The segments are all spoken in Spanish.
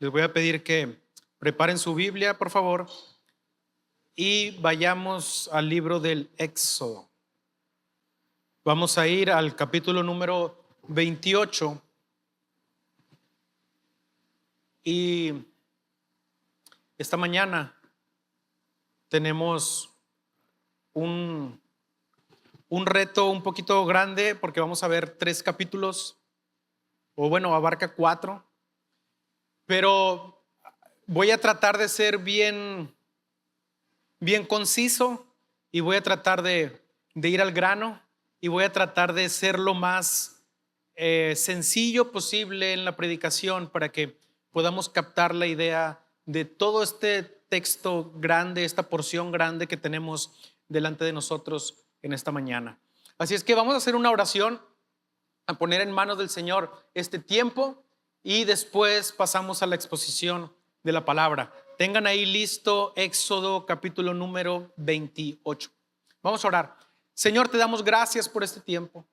Les voy a pedir que preparen su Biblia, por favor, y vayamos al libro del Éxodo. Vamos a ir al capítulo número 28 y esta mañana tenemos un reto un poquito grande porque vamos a ver 3 capítulos, o bueno, abarca 4, pero voy a tratar de ser bien conciso y voy a tratar de ir al grano y voy a tratar de ser lo más sencillo posible en la predicación para que podamos captar la idea de todo este texto grande, esta porción grande que tenemos delante de nosotros en esta mañana. Así es que vamos a hacer una oración, a poner en manos del Señor este tiempo y después pasamos a la exposición de la palabra. Tengan ahí listo Éxodo capítulo número 28. Vamos a orar. Señor, te damos gracias por este tiempo.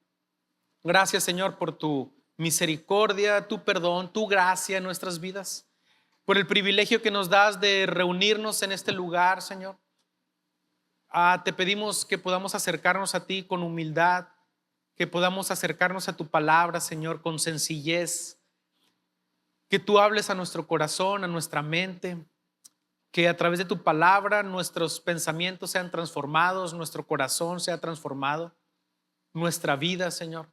Gracias, Señor, por tu misericordia, tu perdón, tu gracia en nuestras vidas, por el privilegio que nos das de reunirnos en este lugar, Señor. Te pedimos que podamos acercarnos a ti con humildad, que podamos acercarnos a tu palabra, Señor, con sencillez, que tú hables a nuestro corazón, a nuestra mente, que a través de tu palabra nuestros pensamientos sean transformados, nuestro corazón sea transformado, nuestra vida, Señor.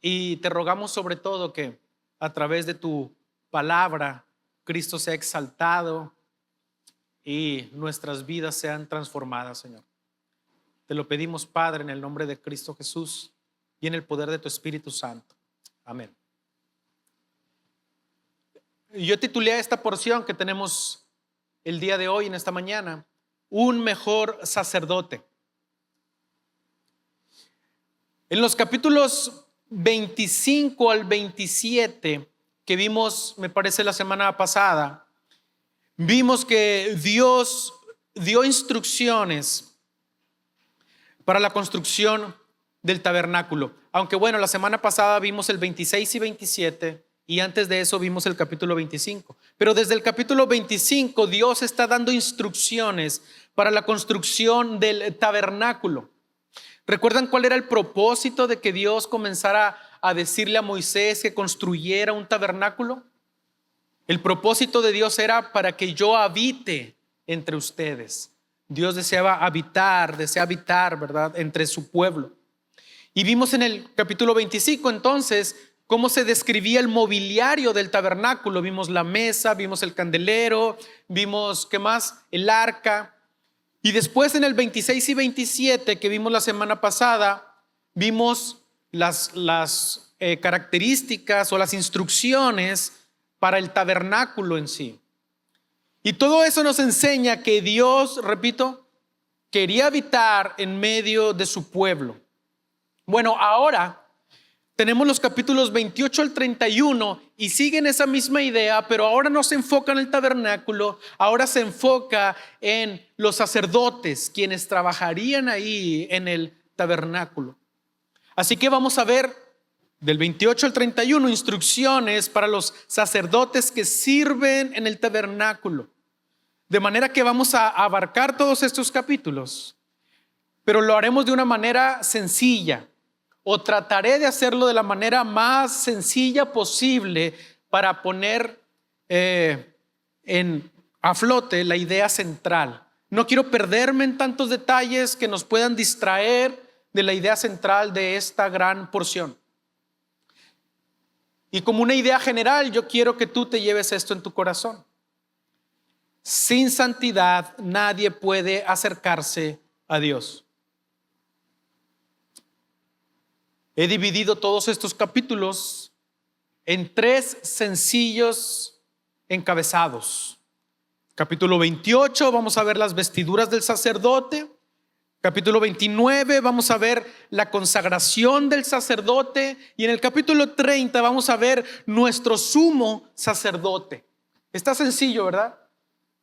Y te rogamos sobre todo que a través de tu palabra Cristo sea exaltado y nuestras vidas sean transformadas, Señor. Te lo pedimos, Padre, en el nombre de Cristo Jesús y en el poder de tu Espíritu Santo. Amén. Yo titulé a esta porción que tenemos el día de hoy, en esta mañana, un mejor sacerdote. En los capítulos 25 al 27 que vimos, me parece, la semana pasada, vimos que Dios dio instrucciones para la construcción del tabernáculo. Aunque bueno, la semana pasada vimos el 26 y 27 y antes de eso vimos el capítulo 25. Pero desde el capítulo 25 Dios está dando instrucciones para la construcción del tabernáculo. ¿Recuerdan cuál era el propósito de que Dios comenzara a decirle a Moisés que construyera un tabernáculo? El propósito de Dios era para que yo habite entre ustedes. Dios desea habitar, ¿verdad?, entre su pueblo. Y vimos en el capítulo 25 entonces cómo se describía el mobiliario del tabernáculo. Vimos la mesa, vimos el candelero, vimos, ¿qué más?, el arca. Y después en el 26 y 27 que vimos la semana pasada, vimos las características o las instrucciones para el tabernáculo en sí. Y todo eso nos enseña que Dios, repito, quería habitar en medio de su pueblo. Bueno, ahora tenemos los capítulos 28 al 31 y siguen esa misma idea, pero ahora no se enfoca en el tabernáculo, ahora se enfoca en los sacerdotes, quienes trabajarían ahí en el tabernáculo. Así que vamos a ver del 28 al 31 instrucciones para los sacerdotes que sirven en el tabernáculo. De manera que vamos a abarcar todos estos capítulos, pero lo haremos de una manera sencilla, o trataré de hacerlo de la manera más sencilla posible para poner a flote la idea central. No quiero perderme en tantos detalles que nos puedan distraer de la idea central de esta gran porción. Y como una idea general, yo quiero que tú te lleves esto en tu corazón. Sin santidad nadie puede acercarse a Dios. He dividido todos estos capítulos en 3 sencillos encabezados. Capítulo 28 vamos a ver las vestiduras del sacerdote. Capítulo 29 vamos a ver la consagración del sacerdote. Y en el capítulo 30 vamos a ver nuestro sumo sacerdote. Está sencillo, ¿verdad?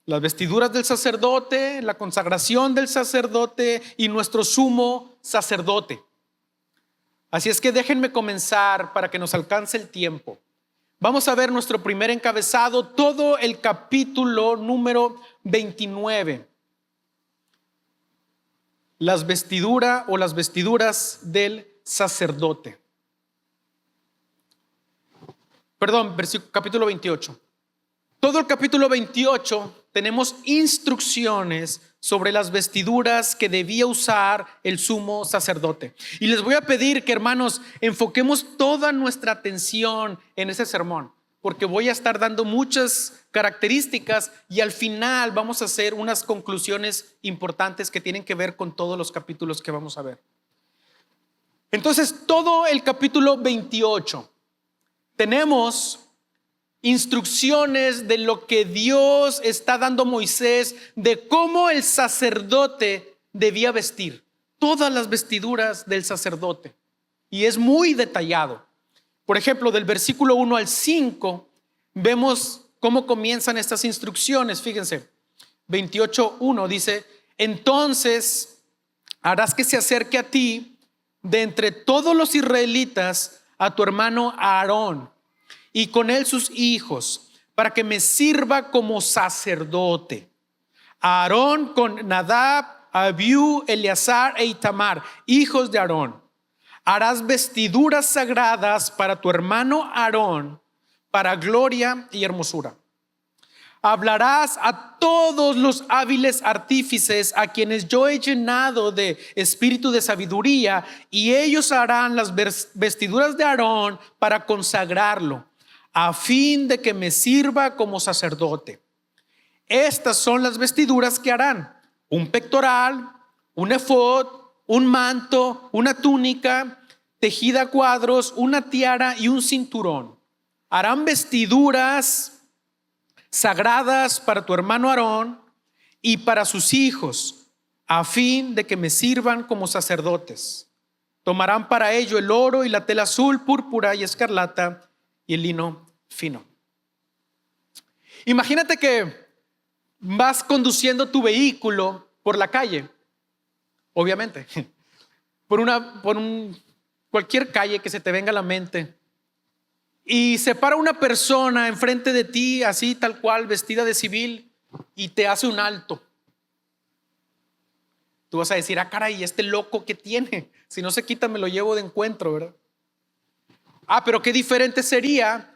Las vestiduras del sacerdote, la consagración del sacerdote y nuestro sumo sacerdote. Así es que déjenme comenzar para que nos alcance el tiempo. Vamos a ver nuestro primer encabezado, todo el capítulo número 29. Las vestiduras o las vestiduras del sacerdote. Perdón, capítulo 28. Todo el capítulo 28 tenemos instrucciones sobre las vestiduras que debía usar el sumo sacerdote. Y les voy a pedir que, hermanos, enfoquemos toda nuestra atención en ese sermón, porque voy a estar dando muchas características y al final vamos a hacer unas conclusiones importantes que tienen que ver con todos los capítulos que vamos a ver. Entonces, todo el capítulo 28 tenemos instrucciones de lo que Dios está dando a Moisés, de cómo el sacerdote debía vestir, todas las vestiduras del sacerdote, y es muy detallado. Por ejemplo, del versículo 1 al 5 vemos cómo comienzan estas instrucciones. Fíjense, 28:1 dice: entonces harás que se acerque a ti de entre todos los israelitas a tu hermano Aarón, y con él sus hijos, para que me sirva como sacerdote. Aarón con Nadab, Abiú, Eleazar e Itamar, hijos de Aarón. Harás vestiduras sagradas para tu hermano Aarón, para gloria y hermosura. Hablarás a todos los hábiles artífices a quienes yo he llenado de espíritu de sabiduría, y ellos harán las vestiduras de Aarón para consagrarlo, a fin de que me sirva como sacerdote. Estas son las vestiduras que harán: un pectoral, un efod, un manto, una túnica tejida a cuadros, una tiara y un cinturón. Harán vestiduras sagradas para tu hermano Aarón y para sus hijos, a fin de que me sirvan como sacerdotes. Tomarán para ello el oro y la tela azul, púrpura y escarlata y el lino fino. Imagínate que vas conduciendo tu vehículo por la calle, obviamente, cualquier calle que se te venga a la mente, y se para una persona enfrente de ti, así tal cual, vestida de civil, y te hace un alto. Tú vas a decir: ah, caray, este loco que tiene, si no se quita me lo llevo de encuentro, ¿verdad? Pero qué diferente sería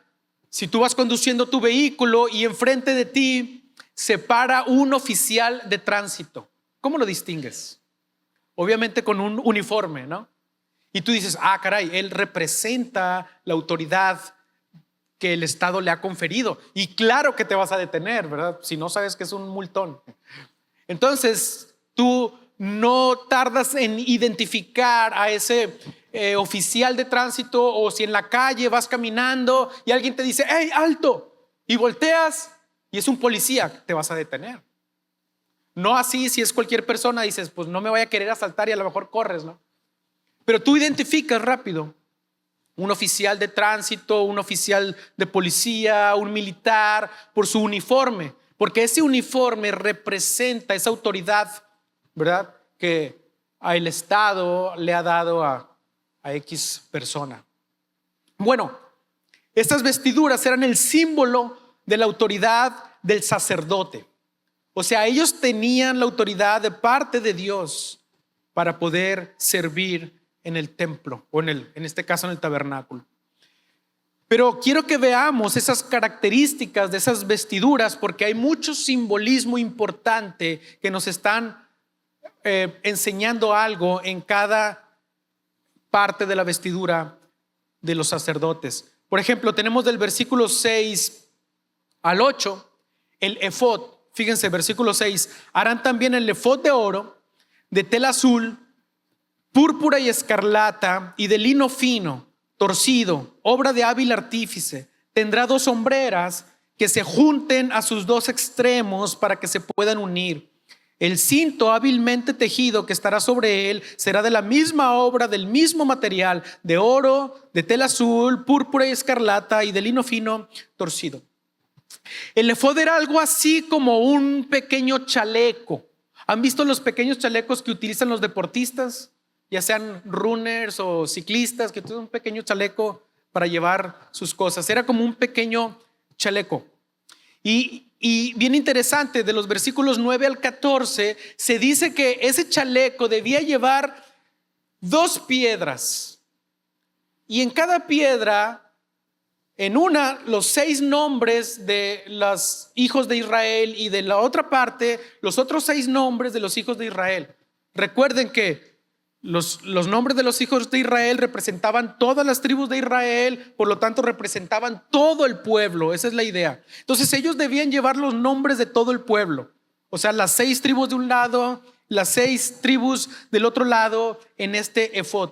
si tú vas conduciendo tu vehículo y enfrente de ti se para un oficial de tránsito. ¿Cómo lo distingues? Obviamente con un uniforme, ¿no? Y tú dices: ah, caray, él representa la autoridad que el Estado le ha conferido. Y claro que te vas a detener, ¿verdad? Si no sabes que es un multón. Entonces, tú no tardas en identificar a ese oficial de tránsito, o si en la calle vas caminando y alguien te dice: ¡hey, alto! Y volteas y es un policía, te vas a detener. No así si es cualquier persona, dices: pues no me vaya a querer asaltar, y a lo mejor corres, ¿no? Pero tú identificas rápido un oficial de tránsito, un oficial de policía, un militar, por su uniforme, porque ese uniforme representa esa autoridad, ¿verdad?, que el Estado le ha dado a X persona. Bueno, estas vestiduras eran el símbolo de la autoridad del sacerdote. O sea, ellos tenían la autoridad de parte de Dios para poder servir en el templo, o en este caso en el tabernáculo. Pero quiero que veamos esas características de esas vestiduras, porque hay mucho simbolismo importante que nos están enseñando algo en cada parte de la vestidura de los sacerdotes. Por ejemplo, tenemos del versículo 6 al 8 el efod. Fíjense, versículo 6: harán también el efod de oro, de tela azul, púrpura y escarlata, y de lino fino, torcido, obra de hábil artífice. Tendrá 2 hombreras que se junten a sus 2 extremos para que se puedan unir. El cinto hábilmente tejido que estará sobre él será de la misma obra, del mismo material, de oro, de tela azul, púrpura y escarlata, y de lino fino, torcido. El efod era algo así como un pequeño chaleco. ¿Han visto los pequeños chalecos que utilizan los deportistas? Ya sean runners o ciclistas, que tienen un pequeño chaleco para llevar sus cosas. Era como un pequeño chaleco. Y bien interesante, de los versículos 9 al 14, se dice que ese chaleco debía llevar 2 piedras. Y en cada piedra, en una, los 6 nombres de los hijos de Israel, y de la otra parte, los otros 6 nombres de los hijos de Israel. Recuerden que los nombres de los hijos de Israel representaban todas las tribus de Israel, por lo tanto representaban todo el pueblo. Esa es la idea. Entonces ellos debían llevar los nombres de todo el pueblo. O sea, las 6 tribus de un lado, las 6 tribus del otro lado en este efod.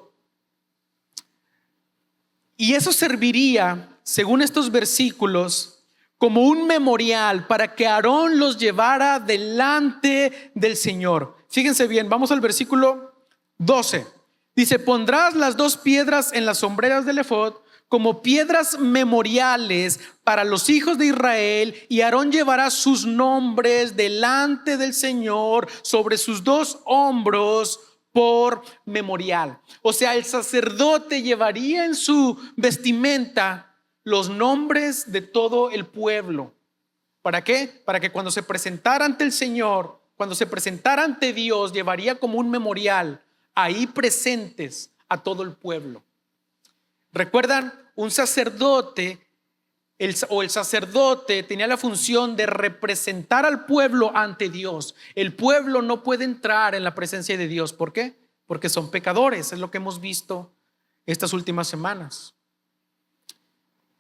Y eso serviría, según estos versículos, como un memorial para que Aarón los llevara delante del Señor. Fíjense bien, vamos al versículo 12. Dice: pondrás las 2 piedras en las sombreras del efod como piedras memoriales para los hijos de Israel, y Aarón llevará sus nombres delante del Señor sobre sus 2 hombros por memorial. O sea, el sacerdote llevaría en su vestimenta los nombres de todo el pueblo. ¿Para qué? Para que cuando se presentara ante el Señor, cuando se presentara ante Dios, llevaría como un memorial ahí presentes a todo el pueblo. ¿Recuerdan? Un sacerdote, el sacerdote tenía la función de representar al pueblo ante Dios. El pueblo no puede entrar en la presencia de Dios. ¿Por qué? Porque son pecadores. Es lo que hemos visto estas últimas semanas.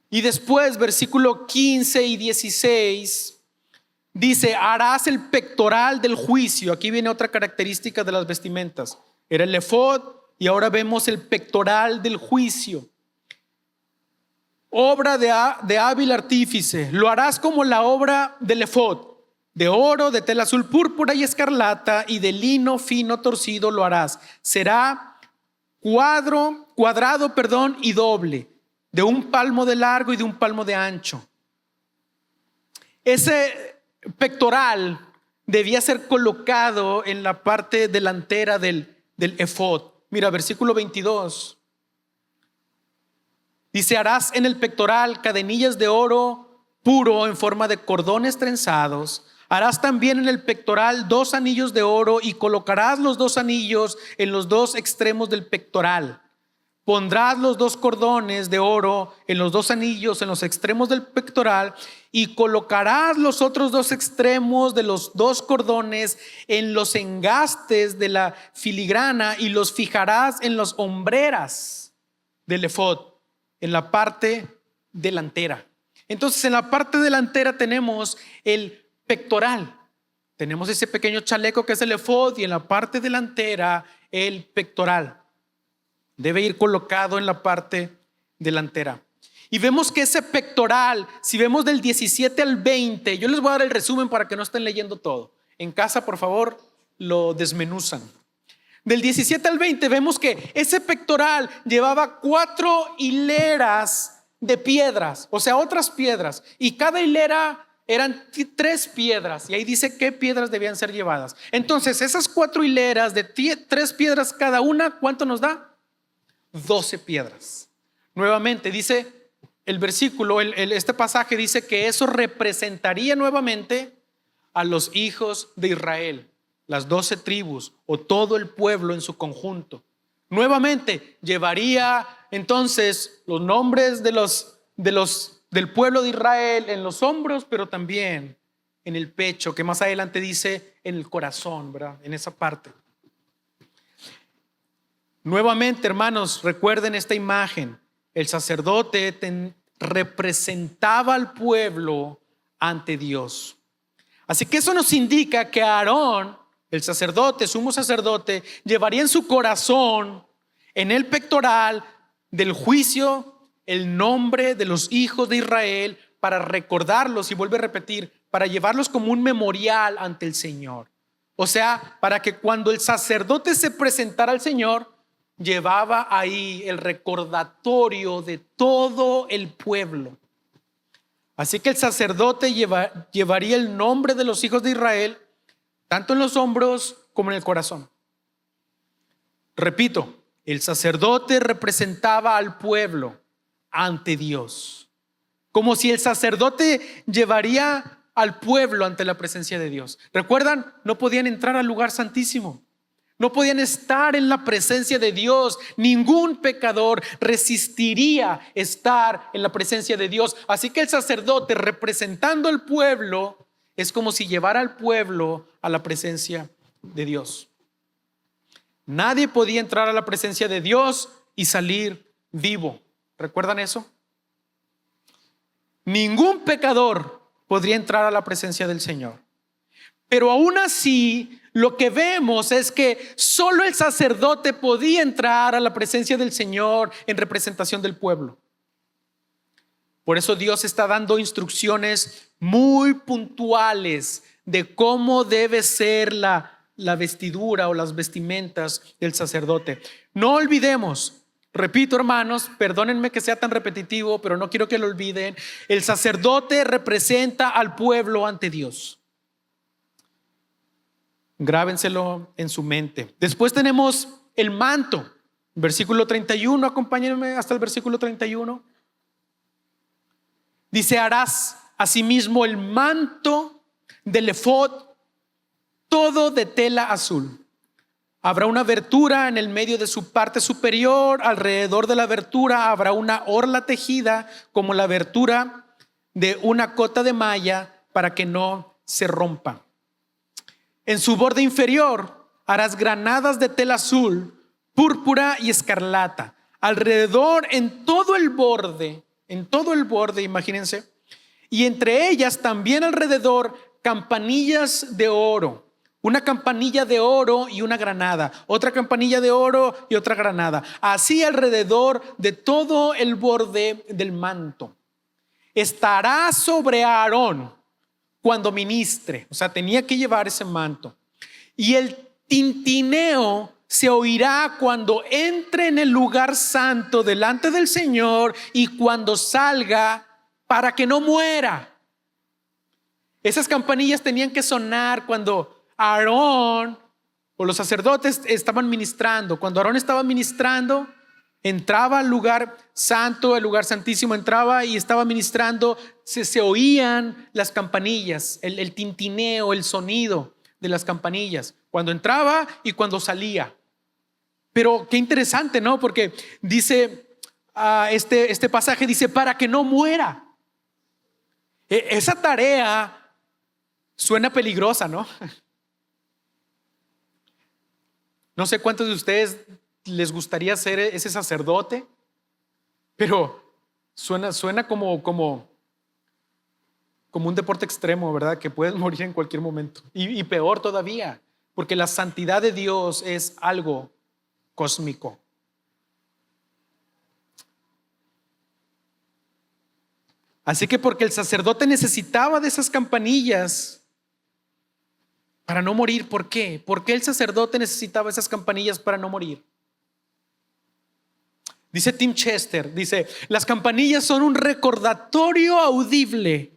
Y después, versículo 15 y 16, dice: harás el pectoral del juicio. Aquí viene otra característica de las vestimentas. Era el efod y ahora vemos el pectoral del juicio. Obra de hábil artífice. Lo harás como la obra del efod. De oro, de tela azul púrpura y escarlata, y de lino fino torcido lo harás. Será cuadrado, y doble, de 1 palmo de largo y de 1 palmo de ancho. Ese pectoral debía ser colocado en la parte delantera del efod. Mira, versículo 22. Dice: harás en el pectoral cadenillas de oro puro en forma de cordones trenzados. Harás también en el pectoral 2 anillos de oro, y colocarás los 2 anillos en los 2 extremos del pectoral. Pondrás los 2 cordones de oro en los 2 anillos en los extremos del pectoral, y colocarás los otros 2 extremos de los 2 cordones en los engastes de la filigrana, y los fijarás en las hombreras del efod, en la parte delantera. Entonces, en la parte delantera tenemos el pectoral. Tenemos ese pequeño chaleco que es el efod, y en la parte delantera el pectoral. Debe ir colocado en la parte delantera. Y vemos que ese pectoral, si vemos del 17 al 20, yo les voy a dar el resumen para que no estén leyendo todo. En casa, por favor, lo desmenuzan. Del 17 al 20 vemos que ese pectoral llevaba 4 hileras de piedras, o sea, otras piedras, y cada hilera eran 3 piedras, y ahí dice qué piedras debían ser llevadas. Entonces, esas 4 hileras de 3 piedras cada una, ¿cuánto nos da? 12 piedras. Nuevamente dice el versículo, este pasaje dice que eso representaría nuevamente a los hijos de Israel, las 12 tribus o todo el pueblo en su conjunto. Nuevamente llevaría entonces los nombres del pueblo de Israel en los hombros, pero también en el pecho, que más adelante dice en el corazón, ¿verdad? En esa parte. Nuevamente, hermanos, recuerden esta imagen. El sacerdote representaba al pueblo ante Dios. Así que eso nos indica que Aarón, el sacerdote, sumo sacerdote, llevaría en su corazón, en el pectoral del juicio, el nombre de los hijos de Israel, para recordarlos, y vuelve a repetir, para llevarlos como un memorial ante el Señor. O sea, para que cuando el sacerdote se presentara al Señor, llevaba ahí el recordatorio de todo el pueblo. Así que el sacerdote llevaría el nombre de los hijos de Israel tanto en los hombros como en el corazón. Repito, el sacerdote representaba al pueblo ante Dios. Como si el sacerdote llevaría al pueblo ante la presencia de Dios. ¿Recuerdan? No podían entrar al lugar santísimo. No podían estar en la presencia de Dios. Ningún pecador resistiría estar en la presencia de Dios. Así que el sacerdote, representando al pueblo, es como si llevara al pueblo a la presencia de Dios. Nadie podía entrar a la presencia de Dios y salir vivo. ¿Recuerdan eso? Ningún pecador podría entrar a la presencia del Señor. Pero aún así, lo que vemos es que solo el sacerdote podía entrar a la presencia del Señor en representación del pueblo. Por eso Dios está dando instrucciones muy puntuales de cómo debe ser la vestidura o las vestimentas del sacerdote. No olvidemos, repito, hermanos, perdónenme que sea tan repetitivo, pero no quiero que lo olviden. El sacerdote representa al pueblo ante Dios. Grábenselo en su mente. Después tenemos el manto. Versículo 31, acompáñenme hasta el versículo 31. Dice: harás asimismo el manto del efod, todo de tela azul. Habrá una abertura en el medio de su parte superior. Alrededor de la abertura habrá una orla tejida como la abertura de una cota de malla, para que no se rompa. En su borde inferior harás granadas de tela azul, púrpura y escarlata. Alrededor, en todo el borde, imagínense, y entre ellas también alrededor, campanillas de oro. Una campanilla de oro y una granada, otra campanilla de oro y otra granada. Así alrededor de todo el borde del manto. Estará sobre Aarón cuando ministre, o sea, tenía que llevar ese manto. Y el tintineo se oirá cuando entre en el lugar santo delante del Señor y cuando salga, para que no muera. Esas campanillas tenían que sonar cuando Aarón o los sacerdotes estaban ministrando. Cuando Aarón estaba ministrando, entraba al lugar santo, el lugar santísimo, entraba y estaba ministrando, se oían las campanillas, el tintineo, el sonido de las campanillas, cuando entraba y cuando salía. Pero qué interesante, ¿no? Porque dice, este pasaje dice, para que no muera. Esa tarea suena peligrosa, ¿no? No sé cuántos de ustedes les gustaría ser ese sacerdote, pero suena como un deporte extremo, ¿verdad? Que puedes morir en cualquier momento. Y peor todavía, porque la santidad de Dios es algo cósmico. Así que porque el sacerdote necesitaba de esas campanillas para no morir. ¿Por qué? ¿Por qué el sacerdote necesitaba esas campanillas para no morir? Dice Tim Chester, dice, las campanillas son un recordatorio audible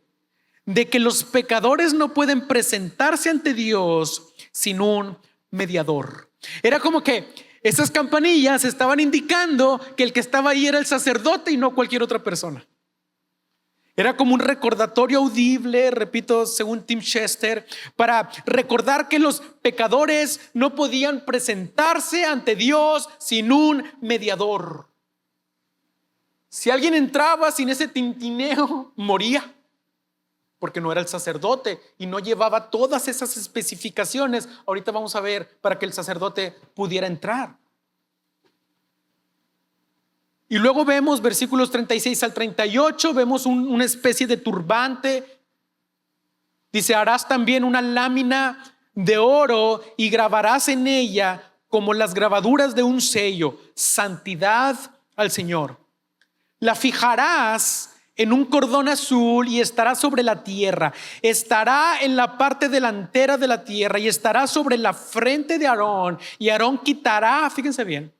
de que los pecadores no pueden presentarse ante Dios sin un mediador. Era como que esas campanillas estaban indicando que el que estaba ahí era el sacerdote y no cualquier otra persona. Era como un recordatorio audible, repito, según Tim Chester, para recordar que los pecadores no podían presentarse ante Dios sin un mediador. Si alguien entraba sin ese tintineo, moría, porque no era el sacerdote y no llevaba todas esas especificaciones. Ahorita vamos a ver, para que el sacerdote pudiera entrar. Y luego vemos versículos 36 al 38, vemos una especie de turbante. Dice, harás también una lámina de oro y grabarás en ella como las grabaduras de un sello, santidad al Señor. La fijarás en un cordón azul y estará sobre la tierra. Estará en la parte delantera de la tierra y estará sobre la frente de Aarón. Y Aarón quitará, fíjense bien,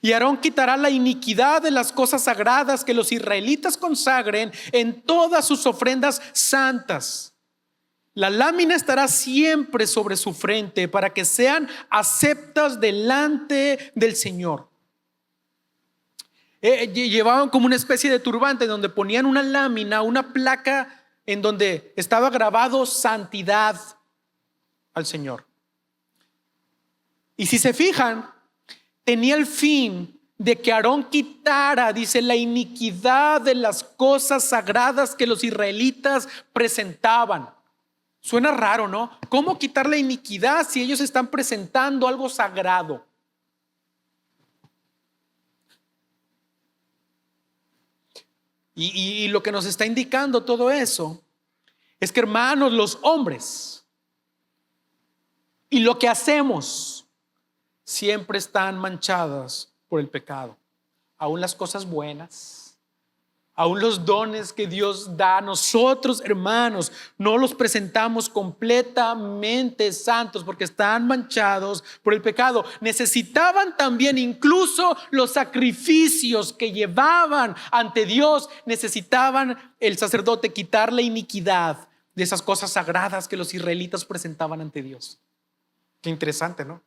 y Aarón quitará la iniquidad de las cosas sagradas que los israelitas consagren en todas sus ofrendas santas. La lámina estará siempre sobre su frente para que sean aceptas delante del Señor. Llevaban como una especie de turbante donde ponían una lámina, una placa en donde estaba grabado santidad al Señor. Y si se fijan, tenía el fin de que Aarón quitara, dice, la iniquidad de las cosas sagradas que los israelitas presentaban. Suena raro, ¿no? ¿Cómo quitar la iniquidad si ellos están presentando algo sagrado? Y lo que nos está indicando todo eso es que, hermanos, los hombres y lo que hacemos siempre están manchadas por el pecado. Aún las cosas buenas, aún los dones que Dios da a nosotros, hermanos, no los presentamos completamente santos porque están manchados por el pecado. Necesitaban también incluso los sacrificios que llevaban ante Dios. Necesitaban el sacerdote quitar la iniquidad de esas cosas sagradas que los israelitas presentaban ante Dios. Qué interesante, ¿no?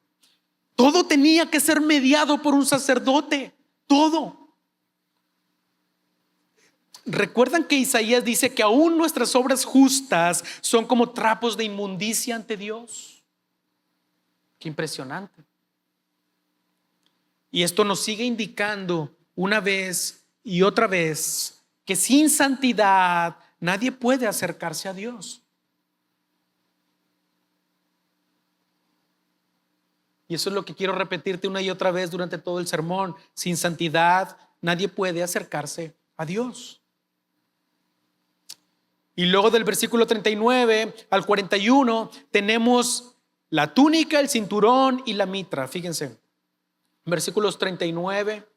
Todo tenía que ser mediado por un sacerdote, todo. ¿Recuerdan que Isaías dice que aún nuestras obras justas son como trapos de inmundicia ante Dios? Qué impresionante. Y esto nos sigue indicando una vez y otra vez que sin santidad nadie puede acercarse a Dios. Y eso es lo que quiero repetirte una y otra vez durante todo el sermón. Sin santidad nadie puede acercarse a Dios. Y luego del versículo 39 al 41 tenemos la túnica, el cinturón y la mitra. Fíjense, versículos 39.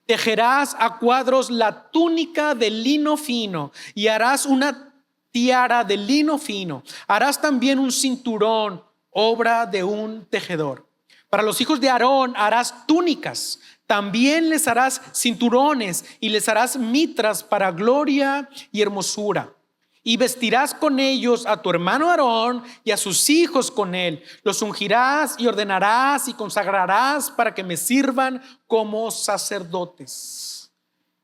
Tejerás a cuadros la túnica de lino fino y harás una tiara de lino fino. Harás también un cinturón, obra de un tejedor. Para los hijos de Aarón harás túnicas. También les harás cinturones y les harás mitras para gloria y hermosura. Y vestirás con ellos a tu hermano Aarón y a sus hijos con él. Los ungirás y ordenarás y consagrarás para que me sirvan como sacerdotes.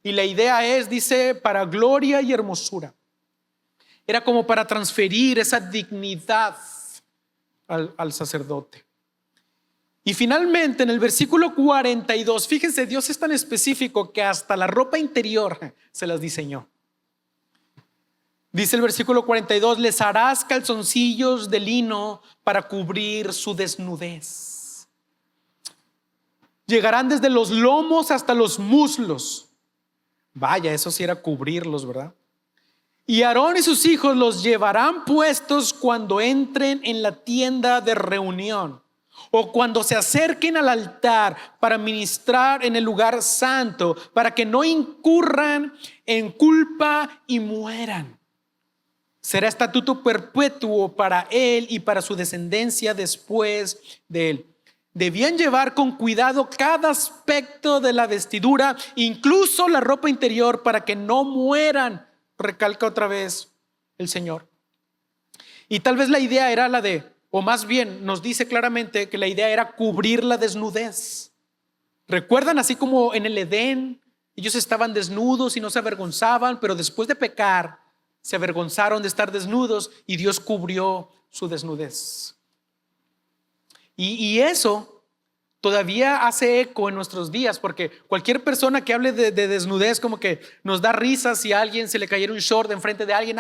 Y la idea es, dice, para gloria y hermosura. Era como para transferir esa dignidad al sacerdote. Y finalmente en el versículo 42, fíjense, Dios es tan específico que hasta la ropa interior se las diseñó. Dice el versículo 42, les harás calzoncillos de lino para cubrir su desnudez. Llegarán desde los lomos hasta los muslos. Vaya, eso sí era cubrirlos, ¿verdad? Y Aarón y sus hijos los llevarán puestos cuando entren en la tienda de reunión o cuando se acerquen al altar para ministrar en el lugar santo, para que no incurran en culpa y mueran. Será estatuto perpetuo para él y para su descendencia después de él. Debían llevar con cuidado cada aspecto de la vestidura, incluso la ropa interior, para que no mueran. Recalca otra vez el Señor. Y tal vez la idea era la de, o más bien nos dice claramente que la idea era cubrir la desnudez. ¿Recuerdan? Así como en el Edén, ellos estaban desnudos y no se avergonzaban, pero después de pecar, se avergonzaron de estar desnudos y Dios cubrió su desnudez. Y eso todavía hace eco en nuestros días, porque cualquier persona que hable de desnudez como que nos da risa. Si a alguien se le cayera un short enfrente de alguien,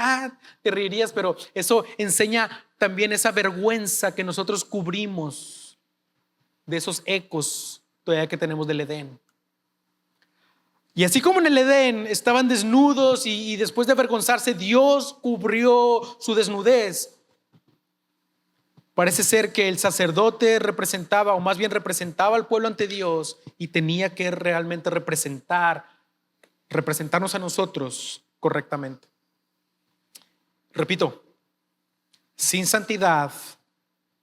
te reirías, pero eso enseña también esa vergüenza que nosotros cubrimos de esos ecos todavía que tenemos del Edén. Y así como en el Edén estaban desnudos y después de avergonzarse Dios cubrió su desnudez, parece ser que el sacerdote representaba, o más bien representaba al pueblo ante Dios y tenía que realmente representarnos a nosotros correctamente. Repito, sin santidad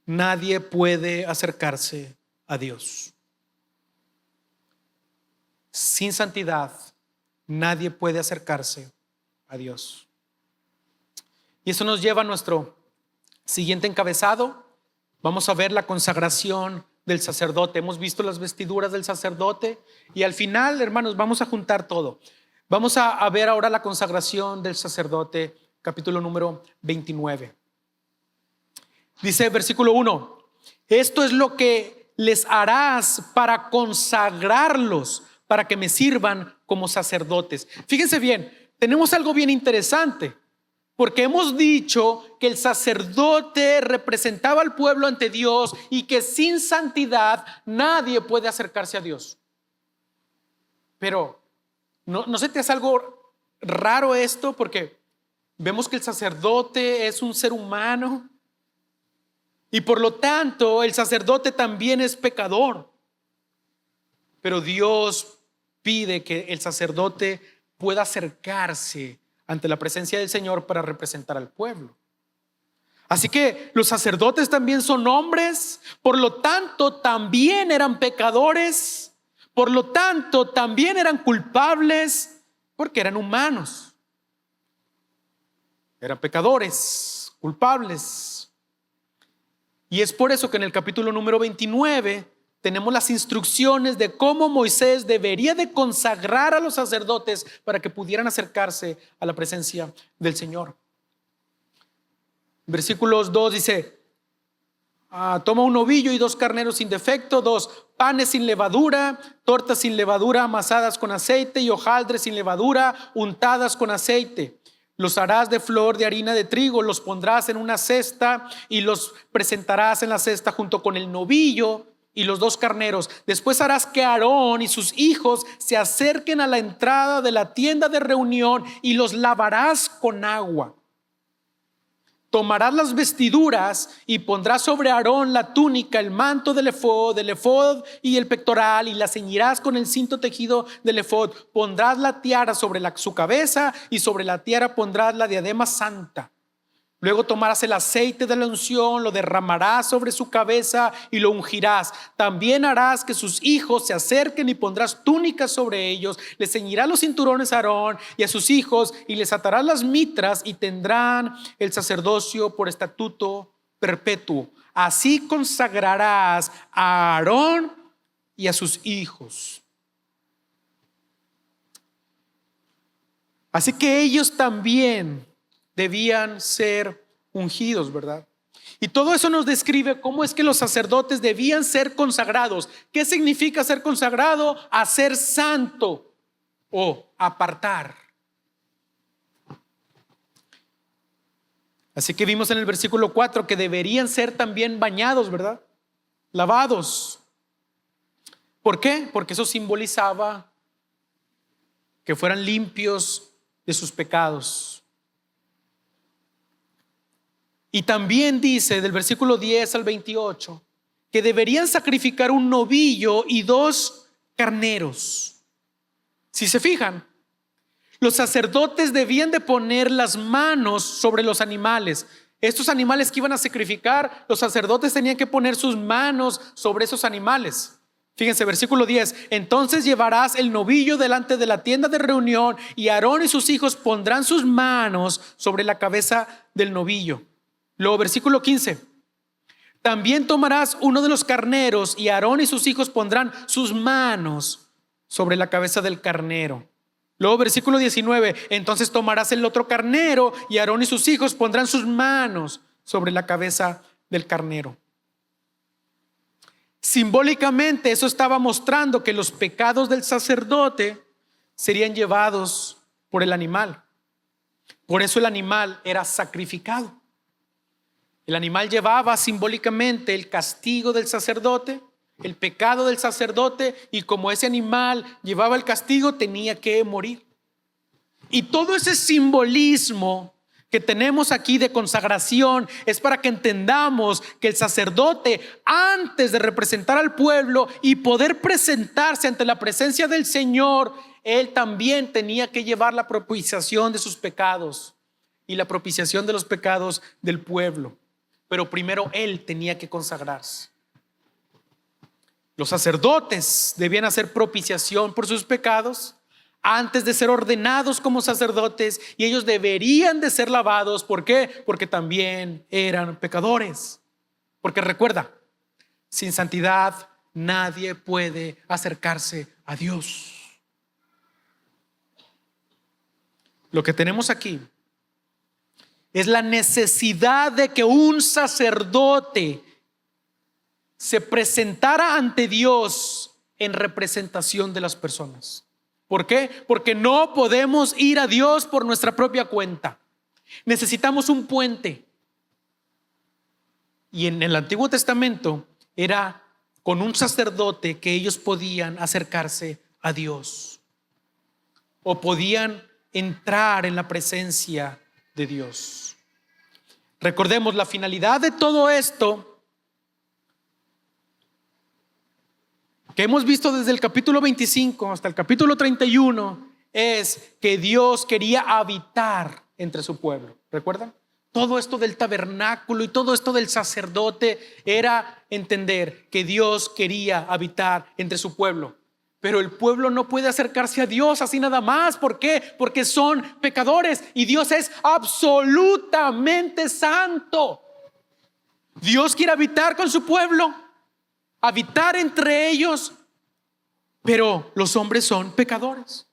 nadie puede acercarse a Dios. Sin santidad nadie puede acercarse a Dios. Y eso nos lleva a nuestro siguiente encabezado. Vamos a ver la consagración del sacerdote. Hemos visto las vestiduras del sacerdote y al final, hermanos, vamos a juntar todo. Vamos a ver ahora la consagración del sacerdote, capítulo número 29. Dice versículo 1: esto es lo que les harás para consagrarlos, para que me sirvan como sacerdotes. Fíjense bien, tenemos algo bien interesante, porque hemos dicho que el sacerdote representaba al pueblo ante Dios y que sin santidad nadie puede acercarse a Dios. Pero ¿no se te hace algo raro esto? Porque vemos que el sacerdote es un ser humano y por lo tanto el sacerdote también es pecador. Pero Dios pide que el sacerdote pueda acercarse ante la presencia del Señor para representar al pueblo. Así que los sacerdotes también son hombres, por lo tanto también eran pecadores, por lo tanto también eran culpables, porque eran humanos. Eran pecadores, culpables. Y es por eso que en el capítulo número 29 tenemos las instrucciones de cómo Moisés debería de consagrar a los sacerdotes para que pudieran acercarse a la presencia del Señor. Versículos 2 dice: toma un novillo y 2 carneros sin defecto, 2 panes sin levadura, tortas sin levadura amasadas con aceite y hojaldres sin levadura untadas con aceite. Los harás de flor de harina de trigo, los pondrás en una cesta y los presentarás en la cesta junto con el novillo y los 2 carneros. Después harás que Aarón y sus hijos se acerquen a la entrada de la tienda de reunión y los lavarás con agua. Tomarás las vestiduras y pondrás sobre Aarón la túnica, el manto del efod y el pectoral, y la ceñirás con el cinto tejido del efod. Pondrás la tiara sobre su cabeza y sobre la tiara pondrás la diadema santa. Luego tomarás el aceite de la unción, lo derramarás sobre su cabeza y lo ungirás. También harás que sus hijos se acerquen y pondrás túnicas sobre ellos. Les ceñirás los cinturones a Aarón y a sus hijos y les atarás las mitras y tendrán el sacerdocio por estatuto perpetuo. Así consagrarás a Aarón y a sus hijos. Así que ellos también debían ser ungidos, ¿verdad? Y todo eso nos describe cómo es que los sacerdotes debían ser consagrados. ¿Qué significa ser consagrado? Hacer santo o apartar. Así que vimos en el versículo 4 que deberían ser también bañados, ¿verdad? Lavados. ¿Por qué? Porque eso simbolizaba que fueran limpios de sus pecados. Y también dice del versículo 10 al 28 que deberían sacrificar un novillo y 2 carneros. Si se fijan, los sacerdotes debían de poner las manos sobre los animales. Estos animales que iban a sacrificar, los sacerdotes tenían que poner sus manos sobre esos animales. Fíjense, versículo 10: entonces llevarás el novillo delante de la tienda de reunión y Aarón y sus hijos pondrán sus manos sobre la cabeza del novillo. Luego versículo 15: también tomarás uno de los carneros y Aarón y sus hijos pondrán sus manos sobre la cabeza del carnero. Luego versículo 19: entonces tomarás el otro carnero y Aarón y sus hijos pondrán sus manos sobre la cabeza del carnero. Simbólicamente eso estaba mostrando que los pecados del sacerdote serían llevados por el animal. Por eso el animal era sacrificado. El animal llevaba simbólicamente el castigo del sacerdote, el pecado del sacerdote, y como ese animal llevaba el castigo, tenía que morir. Y todo ese simbolismo que tenemos aquí de consagración es para que entendamos que el sacerdote, antes de representar al pueblo y poder presentarse ante la presencia del Señor, él también tenía que llevar la propiciación de sus pecados y la propiciación de los pecados del pueblo. Pero primero él tenía que consagrarse. Los sacerdotes debían hacer propiciación por sus pecados antes de ser ordenados como sacerdotes, y ellos deberían de ser lavados. ¿Por qué? Porque también eran pecadores. Porque recuerda, Sin santidad nadie puede acercarse a Dios. Lo que tenemos aquí es la necesidad de que un sacerdote se presentara ante Dios en representación de las personas. ¿Por qué? Porque no podemos ir a Dios por nuestra propia cuenta. Necesitamos un puente. Y en el Antiguo Testamento era con un sacerdote que ellos podían acercarse a Dios o podían entrar en la presencia de Dios. Recordemos, la finalidad de todo esto que hemos visto desde el capítulo 25 hasta el capítulo 31 es que Dios quería habitar entre su pueblo. ¿Recuerdan? Todo esto del tabernáculo y todo esto del sacerdote era entender que Dios quería habitar entre su pueblo. Pero el pueblo no puede acercarse a Dios así nada más. ¿Por qué? Porque son pecadores y Dios es absolutamente santo. Dios quiere habitar con su pueblo, habitar entre ellos, pero los hombres son pecadores.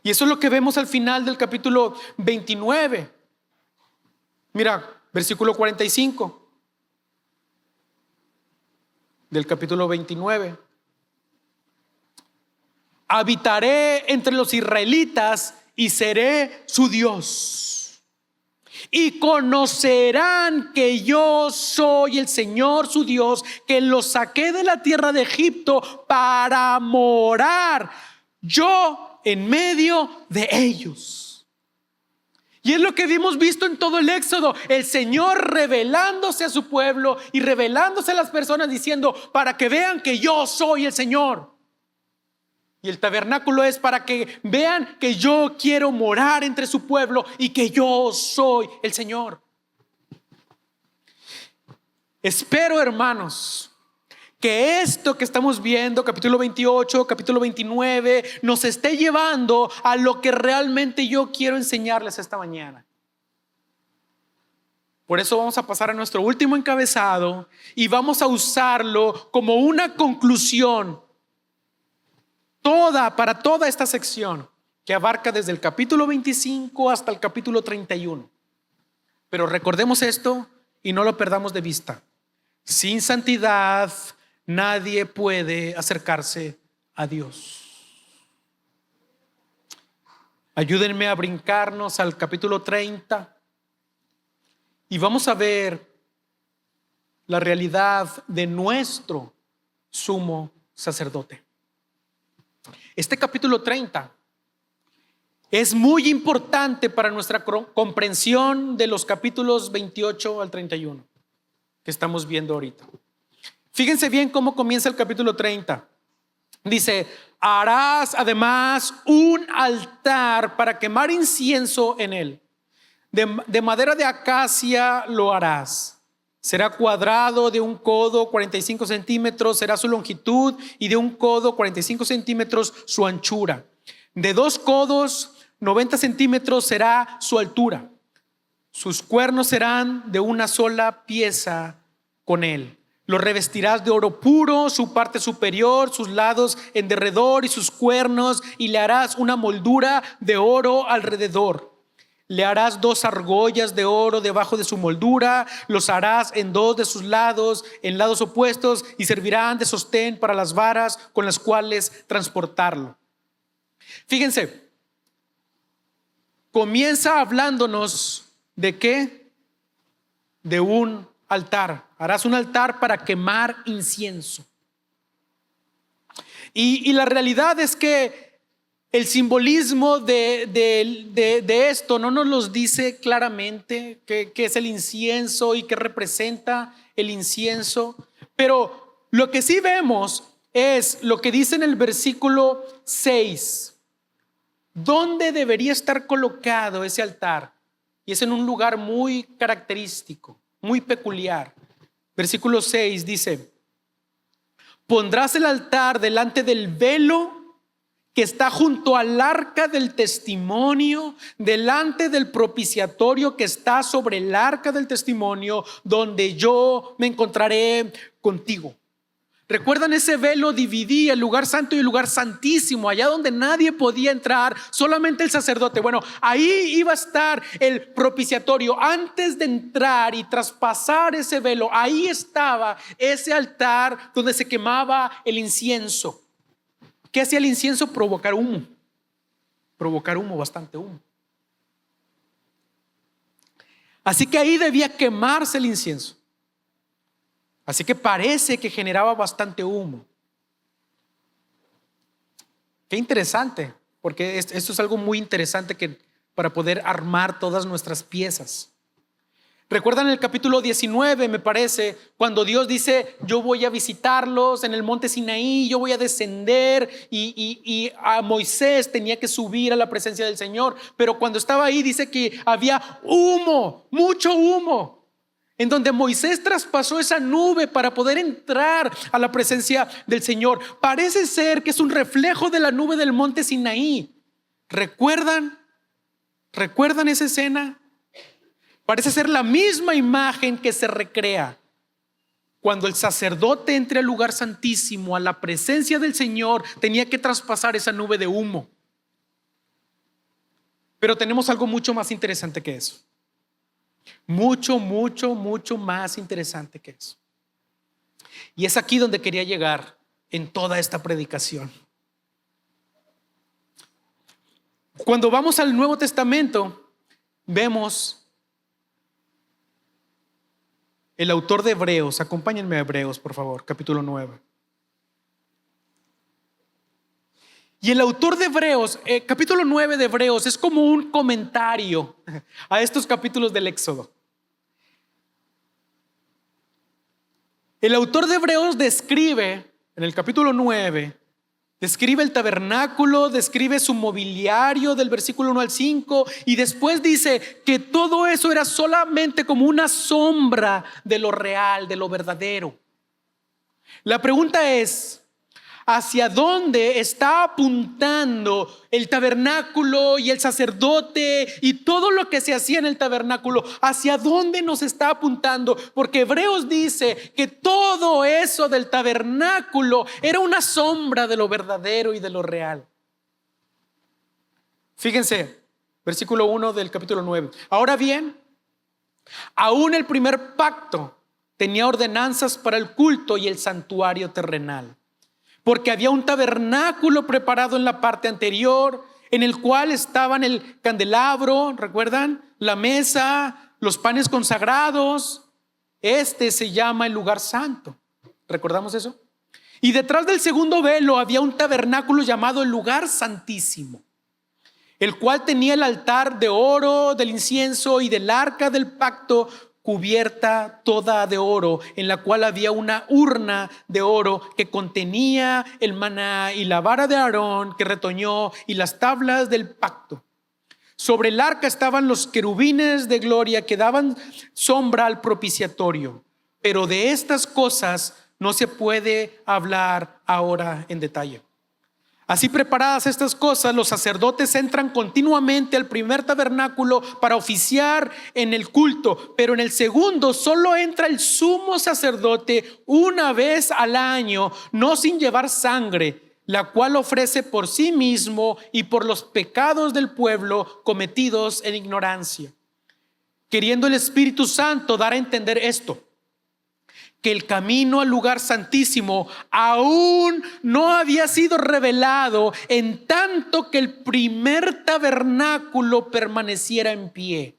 Y eso es lo que vemos al final del capítulo 29. Mira, versículo 45 del capítulo 29. Habitaré entre los israelitas y seré su Dios. Y conocerán que yo soy el Señor su Dios, que los saqué de la tierra de Egipto para morar yo en medio de ellos. Y es lo que hemos visto en todo el Éxodo, el Señor revelándose a su pueblo y revelándose a las personas diciendo, para que vean que yo soy el Señor. Y el tabernáculo es para que vean que yo quiero morar entre su pueblo y que yo soy el Señor. Espero, hermanos, que esto que estamos viendo, capítulo 28, capítulo 29, nos esté llevando a lo que realmente yo quiero enseñarles esta mañana. Por eso vamos a pasar a nuestro último encabezado y vamos a usarlo como una conclusión para toda esta sección que abarca desde el capítulo 25 hasta el capítulo 31. Pero recordemos esto y no lo perdamos de vista. Sin santidad nadie puede acercarse a Dios. Ayúdenme a brincarnos al capítulo 30 y vamos a ver la realidad de nuestro sumo sacerdote. Este capítulo 30 es muy importante para nuestra comprensión de los capítulos 28 al 31 que estamos viendo ahorita. Fíjense bien cómo comienza el capítulo 30. Dice, harás además un altar para quemar incienso en él. De madera de acacia lo harás. Será cuadrado de un codo 45 centímetros, será su longitud, y de un codo 45 centímetros su anchura. De 2 codos 90 centímetros será su altura. Sus cuernos serán de una sola pieza con él. Lo revestirás de oro puro, su parte superior, sus lados en derredor y sus cuernos, y le harás una moldura de oro alrededor. Le harás 2 argollas de oro debajo de su moldura, los harás en 2 de sus lados, en lados opuestos, y servirán de sostén para las varas con las cuales transportarlo. Fíjense, comienza hablándonos de qué, de un altar. Harás un altar para quemar incienso. Y la realidad es que el simbolismo de esto no nos los dice claramente qué es el incienso y qué representa el incienso. Pero lo que sí vemos es lo que dice en el versículo 6. ¿Dónde debería estar colocado ese altar? Y es en un lugar muy característico, muy peculiar. Versículo 6 dice: pondrás el altar delante del velo que está junto al arca del testimonio, delante del propiciatorio que está sobre el arca del testimonio, donde yo me encontraré contigo. ¿Recuerdan? Ese velo dividía el lugar santo y el lugar santísimo, allá donde nadie podía entrar, solamente el sacerdote. Bueno, ahí iba a estar el propiciatorio. Antes de entrar y traspasar ese velo, ahí estaba ese altar donde se quemaba el incienso. ¿Qué hacía el incienso? Provocar humo, bastante humo. Así que ahí debía quemarse el incienso. Así que parece que generaba bastante humo. Qué interesante, porque esto es algo muy interesante para poder armar todas nuestras piezas. ¿Recuerdan el capítulo 19, me parece, cuando Dios dice: yo voy a visitarlos en el monte Sinaí, yo voy a descender, y a Moisés tenía que subir a la presencia del Señor, pero cuando estaba ahí dice que había humo, mucho humo, en donde Moisés traspasó esa nube para poder entrar a la presencia del Señor? Parece ser que es un reflejo de la nube del monte Sinaí. ¿Recuerdan esa escena? Parece ser la misma imagen que se recrea cuando el sacerdote entre al lugar santísimo, a la presencia del Señor, tenía que traspasar esa nube de humo. Pero tenemos algo mucho más interesante que eso. Mucho más interesante que eso. Y es aquí donde quería llegar en toda esta predicación. Cuando vamos al Nuevo Testamento, vemos el autor de Hebreos. Acompáñenme a Hebreos, por favor, capítulo 9. Y el autor de Hebreos, capítulo 9 de Hebreos, es como un comentario a estos capítulos del Éxodo. El autor de Hebreos describe, en el capítulo 9, describe el tabernáculo, describe su mobiliario del versículo 1 al 5, y después dice que todo eso era solamente como una sombra de lo real, de lo verdadero. La pregunta es: ¿hacia dónde está apuntando el tabernáculo y el sacerdote y todo lo que se hacía en el tabernáculo? ¿Hacia dónde nos está apuntando? Porque Hebreos dice que todo eso del tabernáculo era una sombra de lo verdadero y de lo real. Fíjense, versículo 1 del capítulo 9. Ahora bien, aún el primer pacto tenía ordenanzas para el culto y el santuario terrenal, porque había un tabernáculo preparado en la parte anterior, en el cual estaban el candelabro, ¿recuerdan? La mesa, los panes consagrados. Este se llama el lugar santo. ¿Recordamos eso? Y detrás del segundo velo había un tabernáculo llamado el lugar santísimo, el cual tenía el altar de oro, del incienso y del arca del pacto, cubierta toda de oro, en la cual había una urna de oro que contenía el maná y la vara de Aarón que retoñó y las tablas del pacto. Sobre el arca estaban los querubines de gloria que daban sombra al propiciatorio. Pero de estas cosas no se puede hablar ahora en detalle. Así preparadas estas cosas, los sacerdotes entran continuamente al primer tabernáculo para oficiar en el culto, pero en el segundo solo entra el sumo sacerdote una vez al año, no sin llevar sangre, la cual ofrece por sí mismo y por los pecados del pueblo cometidos en ignorancia. Queriendo el Espíritu Santo dar a entender esto, que el camino al lugar santísimo aún no había sido revelado, en tanto que el primer tabernáculo permaneciera en pie.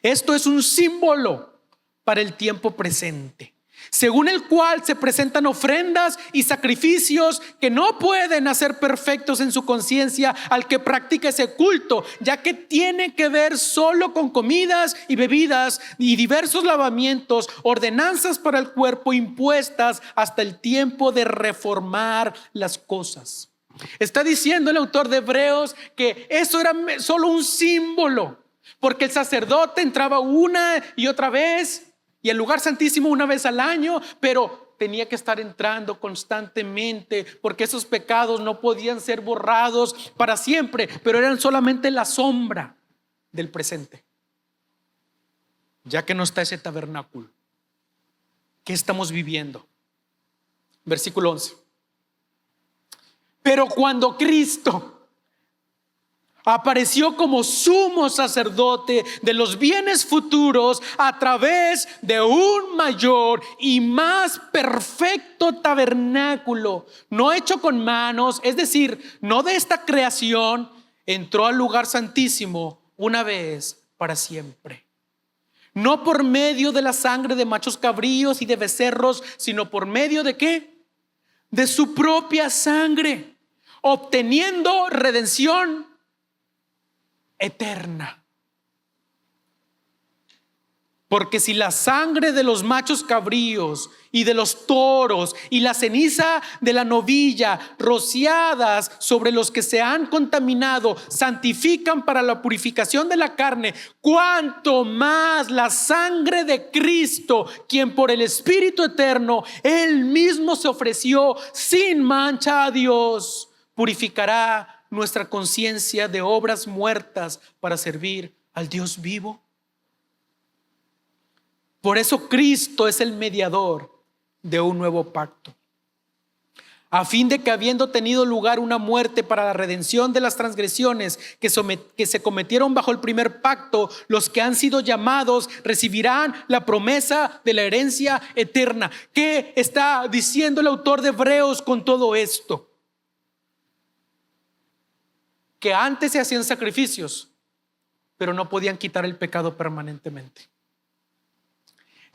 Esto es un símbolo para el tiempo presente, según el cual se presentan ofrendas y sacrificios que no pueden hacer perfectos en su conciencia al que practica ese culto, ya que tiene que ver solo con comidas y bebidas y diversos lavamientos, ordenanzas para el cuerpo impuestas hasta el tiempo de reformar las cosas. Está diciendo el autor de Hebreos que eso era solo un símbolo, porque el sacerdote entraba una y otra vez y el lugar santísimo una vez al año, pero tenía que estar entrando constantemente, porque esos pecados no podían ser borrados para siempre, pero eran solamente la sombra del presente. Ya que no está ese tabernáculo, ¿qué estamos viviendo? Versículo 11. Pero cuando Cristo apareció como sumo sacerdote de los bienes futuros a través de un mayor y más perfecto tabernáculo, no hecho con manos, es decir, no de esta creación, entró al lugar santísimo una vez para siempre. No por medio de la sangre de machos cabríos y de becerros, sino por medio de ¿qué? De su propia sangre, obteniendo redención eterna. Porque si la sangre de los machos cabríos y de los toros y la ceniza de la novilla rociadas sobre los que se han contaminado santifican para la purificación de la carne, cuánto más la sangre de Cristo, quien por el Espíritu eterno Él mismo se ofreció sin mancha a Dios, purificará nuestra conciencia de obras muertas para servir al Dios vivo. Por eso Cristo es el mediador de un nuevo pacto, a fin de que, habiendo tenido lugar una muerte para la redención de las transgresiones que se cometieron bajo el primer pacto, los que han sido llamados recibirán la promesa de la herencia eterna. ¿Qué está diciendo el autor de Hebreos con todo esto? Que antes se hacían sacrificios, pero no podían quitar el pecado permanentemente.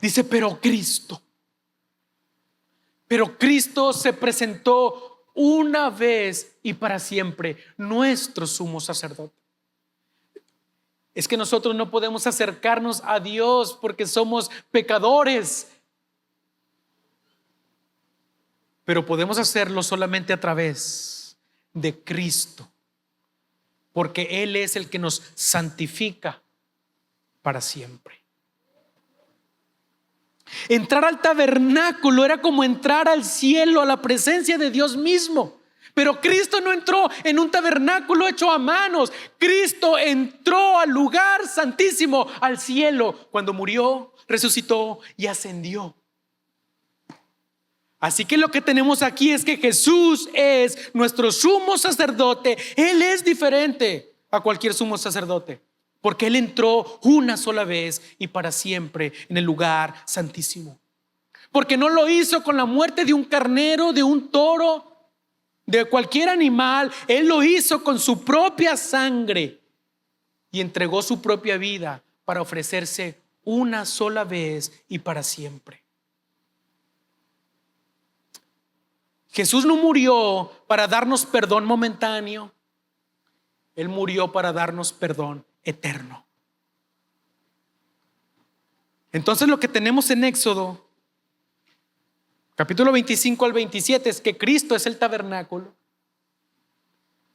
Dice, pero Cristo se presentó una vez y para siempre, nuestro sumo sacerdote. Es que nosotros no podemos acercarnos a Dios porque somos pecadores, pero podemos hacerlo solamente a través de Cristo, porque Él es el que nos santifica para siempre. Entrar al tabernáculo era como entrar al cielo, a la presencia de Dios mismo. Pero Cristo no entró en un tabernáculo hecho a manos. Cristo entró al lugar santísimo, al cielo, cuando murió, resucitó y ascendió. Así que lo que tenemos aquí es que Jesús es nuestro sumo sacerdote. Él es diferente a cualquier sumo sacerdote, porque Él entró una sola vez y para siempre en el lugar santísimo. Porque no lo hizo con la muerte de un carnero, de un toro, de cualquier animal. Él lo hizo con su propia sangre y entregó su propia vida para ofrecerse una sola vez y para siempre. Jesús no murió para darnos perdón momentáneo. Él murió para darnos perdón eterno. Entonces lo que tenemos en Éxodo capítulo 25 al 27 es que Cristo es el tabernáculo.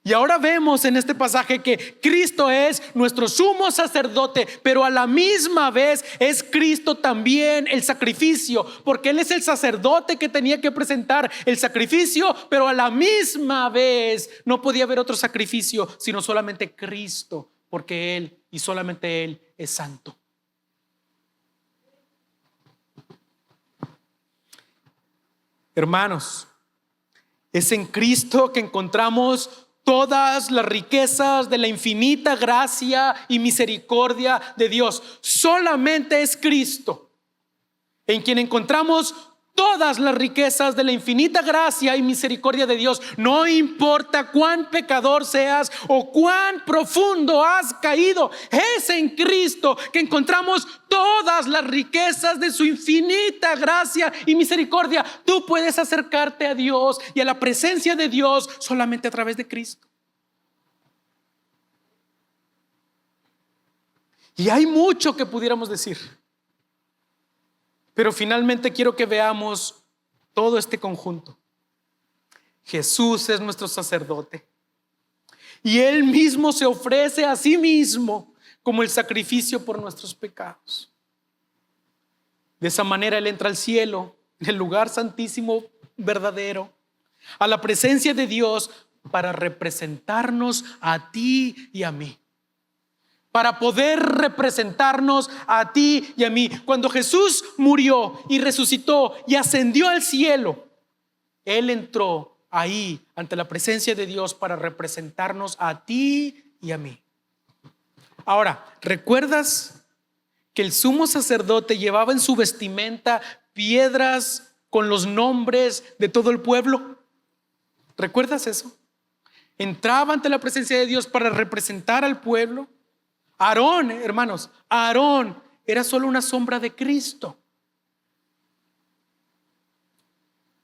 Y ahora vemos en este pasaje que Cristo es nuestro sumo sacerdote, pero a la misma vez es Cristo también el sacrificio, porque Él es el sacerdote que tenía que presentar el sacrificio, pero a la misma vez no podía haber otro sacrificio sino solamente Cristo, porque Él y solamente Él es santo. Hermanos, es en Cristo que encontramos todas las riquezas de la infinita gracia y misericordia de Dios. Solamente es Cristo en quien encontramos todas las riquezas de la infinita gracia y misericordia de Dios. No importa cuán pecador seas o cuán profundo has caído, es en Cristo que encontramos todas las riquezas de su infinita gracia y misericordia. Tú puedes acercarte a Dios y a la presencia de Dios solamente a través de Cristo. Y hay mucho que pudiéramos decir, pero finalmente quiero que veamos todo este conjunto. Jesús es nuestro sacerdote y Él mismo se ofrece a sí mismo como el sacrificio por nuestros pecados. De esa manera Él entra al cielo en el lugar santísimo verdadero, a la presencia de Dios para representarnos a ti y a mí. Para poder representarnos a ti y a mí. Cuando Jesús murió y resucitó y ascendió al cielo, Él entró ahí ante la presencia de Dios para representarnos a ti y a mí. Ahora, ¿recuerdas que el sumo sacerdote llevaba en su vestimenta piedras con los nombres de todo el pueblo? ¿Recuerdas eso? Entraba ante la presencia de Dios para representar al pueblo. Aarón, hermanos, Aarón era solo una sombra de Cristo.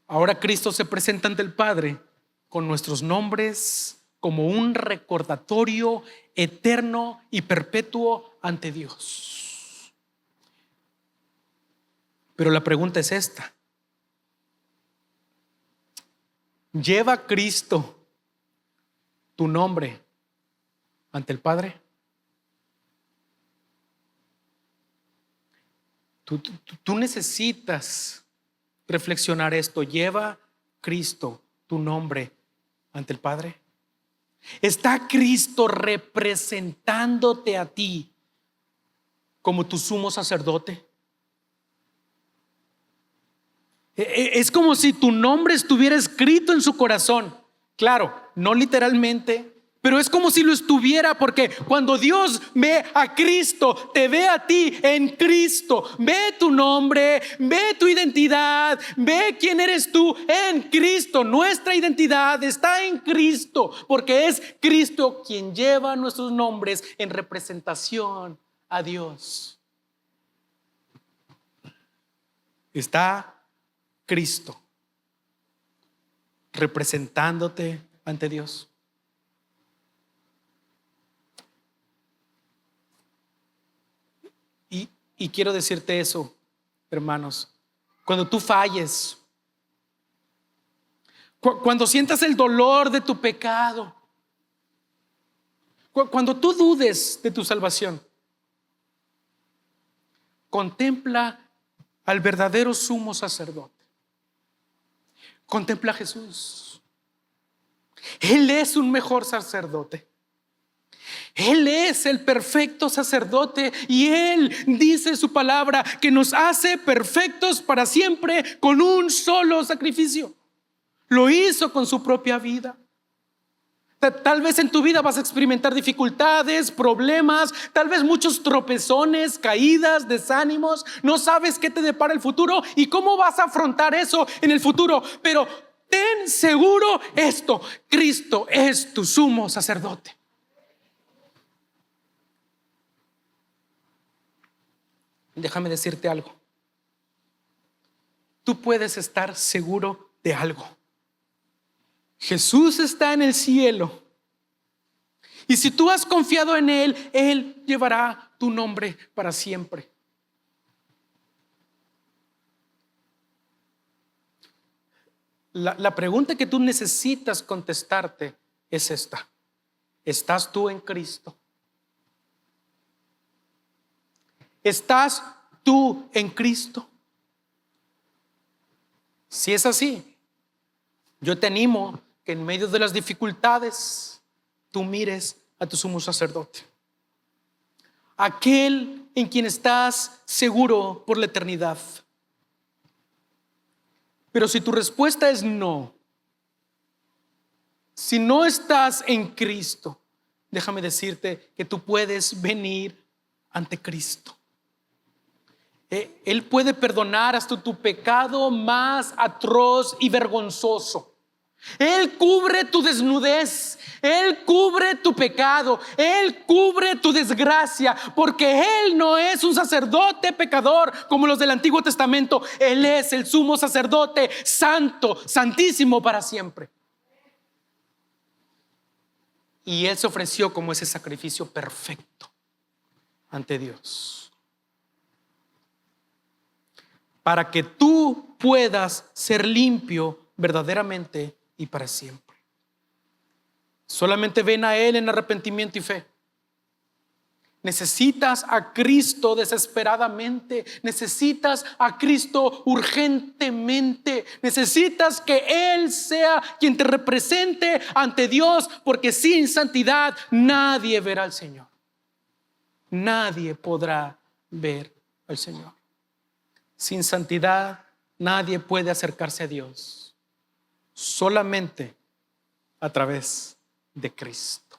Ahora Cristo se presenta ante el Padre con nuestros nombres como un recordatorio eterno y perpetuo ante Dios. Pero la pregunta es esta: ¿lleva Cristo tu nombre ante el Padre? Tú necesitas reflexionar esto. ¿Lleva Cristo tu nombre ante el Padre? ¿Está Cristo representándote a ti como tu sumo sacerdote? Es como si tu nombre estuviera escrito en su corazón. Claro, no literalmente, pero es como si lo estuviera, porque cuando Dios ve a Cristo, te ve a ti en Cristo, ve tu nombre, ve tu identidad, ve quién eres tú en Cristo. Nuestra identidad está en Cristo, porque es Cristo quien lleva nuestros nombres en representación a Dios. Está Cristo representándote ante Dios. Y quiero decirte eso, hermanos, cuando tú falles, cuando sientas el dolor de tu pecado, cuando tú dudes de tu salvación, contempla al verdadero sumo sacerdote. Contempla a Jesús. Él es un mejor sacerdote. Él es el perfecto sacerdote y Él dice en su palabra que nos hace perfectos para siempre con un solo sacrificio. Lo hizo con su propia vida. Tal vez en tu vida vas a experimentar dificultades, problemas, tal vez muchos tropezones, caídas, desánimos. No sabes qué te depara el futuro y cómo vas a afrontar eso en el futuro. Pero ten seguro esto: Cristo es tu sumo sacerdote. Déjame decirte algo. Tú puedes estar seguro de algo. Jesús está en el cielo. Y si tú has confiado en Él, Él llevará tu nombre para siempre. La pregunta que tú necesitas contestarte es esta: ¿estás tú en Cristo? ¿Estás tú en Cristo? Si es así, yo te animo que en medio de las dificultades tú mires a tu sumo sacerdote, aquel en quien estás seguro por la eternidad. Pero si tu respuesta es no, si no estás en Cristo, déjame decirte que tú puedes venir ante Cristo. Él puede perdonar hasta tu pecado más atroz y vergonzoso. Él cubre tu desnudez, Él cubre tu pecado, Él cubre tu desgracia, porque Él no es un sacerdote pecador como los del Antiguo Testamento. Él es el sumo sacerdote santo, santísimo para siempre. Y Él se ofreció como ese sacrificio perfecto ante Dios, para que tú puedas ser limpio verdaderamente y para siempre. Solamente ven a Él en arrepentimiento y fe. Necesitas a Cristo desesperadamente. Necesitas a Cristo urgentemente. Necesitas que Él sea quien te represente ante Dios, porque sin santidad nadie verá al Señor. Nadie podrá ver al Señor. Sin santidad nadie puede acercarse a Dios. Solamente a través de Cristo.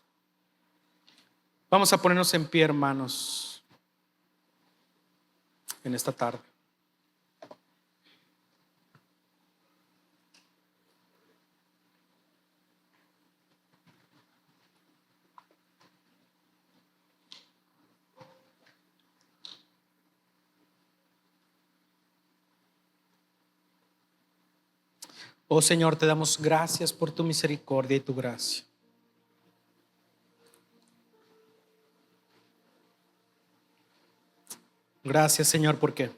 Vamos a ponernos en pie, hermanos, en esta tarde. Oh Señor, te damos gracias por tu misericordia y tu gracia. Gracias, Señor, porque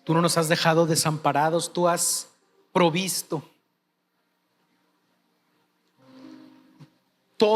tú no nos has dejado desamparados. Tú has provisto